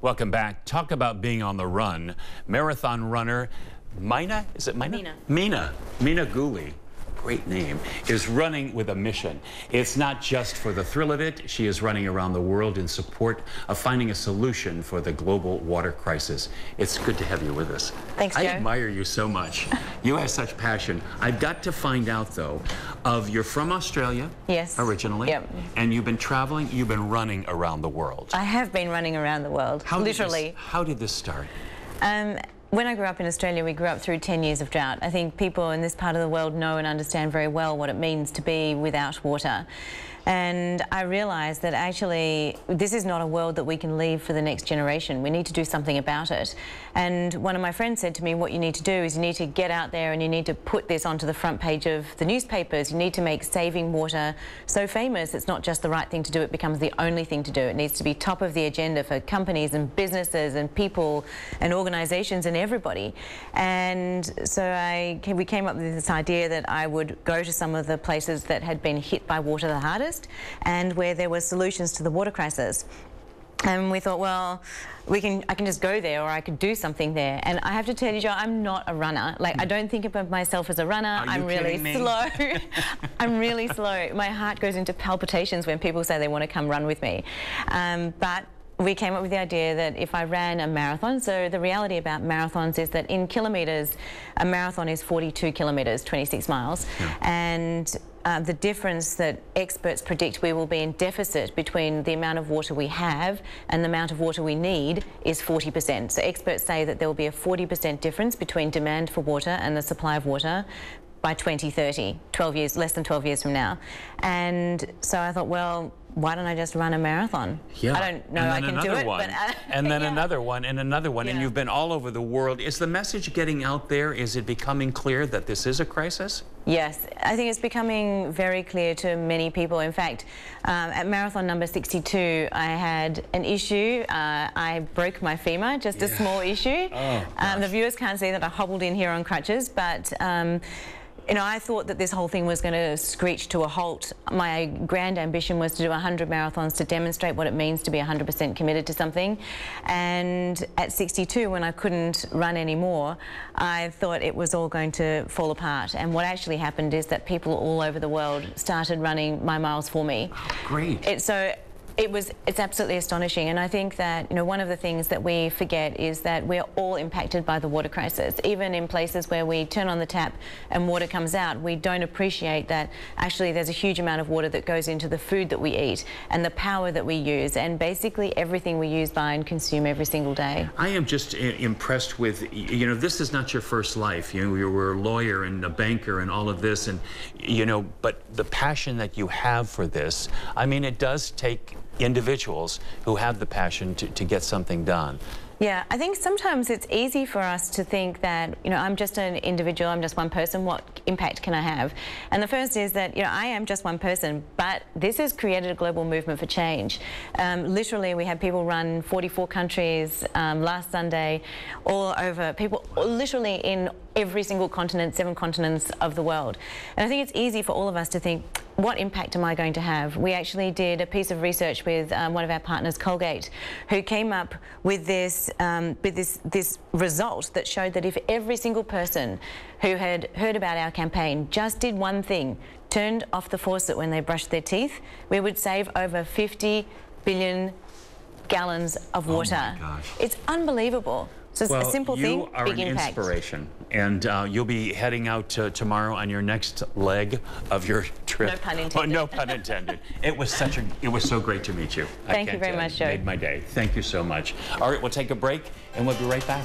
Welcome back. Talk about being on the run. Marathon runner Mina, is it Mina? Mina Ghuli, great name, is running with a mission. It's not just for the thrill of it. She is running around the world in support of finding a solution for the global water crisis. It's good to have you with us. Thanks, Joe. I admire you so much. You have such passion. I've got to find out, though, you're from Australia, yes, originally, yep, and you've been traveling, you've been running around the world. I have been running around the world, literally. How did this start? When I grew up in Australia, we grew up through 10 years of drought. I think people in this part of the world know and understand very well what it means to be without water. And I realised that actually this is not a world that we can leave for the next generation. We need to do something about it. And one of my friends said to me, what you need to do is you need to get out there and you need to put this onto the front page of the newspapers. You need to make saving water so famous it's not just the right thing to do, it becomes the only thing to do. It needs to be top of the agenda for companies and businesses and people and organisations and everybody. And so we came up with this idea that I would go to some of the places that had been hit by water the hardest and where there were solutions to the water crisis. And we thought, well, I can just go there, or I could do something there. And I have to tell you, Joe, I'm not a runner. Like, I don't think of myself as a runner. I'm really slow. I'm really slow. My heart goes into palpitations when people say they want to come run with me. But we came up with the idea that if I ran a marathon, so the reality about marathons is that in kilometres, a marathon is 42 kilometres, 26 miles. Yeah. And the difference that experts predict we will be in deficit between the amount of water we have and the amount of water we need is 40%. So experts say that there will be a 40% difference between demand for water and the supply of water by 2030, 12 years, less than 12 years from now. And so I thought, well, why don't I just run a marathon? Yeah. I don't know I can do it, but and then another one, and another one, and you've been all over the world. Is the message getting out there? Is it becoming clear that this is a crisis? Yes, I think it's becoming very clear to many people. In fact, at marathon number 62, I had an issue. I broke my femur, just a small issue. Oh, the viewers can't see that I hobbled in here on crutches, but you know, I thought that this whole thing was going to screech to a halt. My grand ambition was to do 100 marathons to demonstrate what it means to be 100% committed to something. And at 62, when I couldn't run anymore, I thought it was all going to fall apart. And what actually happened is that people all over the world started running my miles for me. Oh, great. It's absolutely astonishing, and I think that, you know, one of the things that we forget is that we're all impacted by the water crisis. Even in places where we turn on the tap and water comes out, we don't appreciate that actually there's a huge amount of water that goes into the food that we eat and the power that we use and basically everything we use, buy and consume every single day. I am just impressed with, you know, this is not your first life. You know, you were a lawyer and a banker and all of this, and, you know, but the passion that you have for this, I mean, it does take individuals who have the passion to get something done. Yeah, I think sometimes it's easy for us to think that, you know, I'm just an individual, I'm just one person, what impact can I have? And the first is that, you know, I am just one person, but this has created a global movement for change. Literally, we had people run 44 countries last Sunday, all over, people literally in every single continent, 7 continents of the world. And I think it's easy for all of us to think, what impact am I going to have? We actually did a piece of research with one of our partners, Colgate, who came up with this result that showed that if every single person who had heard about our campaign just did one thing, turned off the faucet when they brushed their teeth, we would save over 50 billion gallons of water. Oh my gosh. It's unbelievable. So it's a simple thing, big impact. You are an inspiration, and you'll be heading out tomorrow on your next leg of your trip. No pun intended. Oh, no pun intended. It was so great to meet you. Thank you very much, Joe. Made my day. Thank you so much. All right, we'll take a break, and we'll be right back.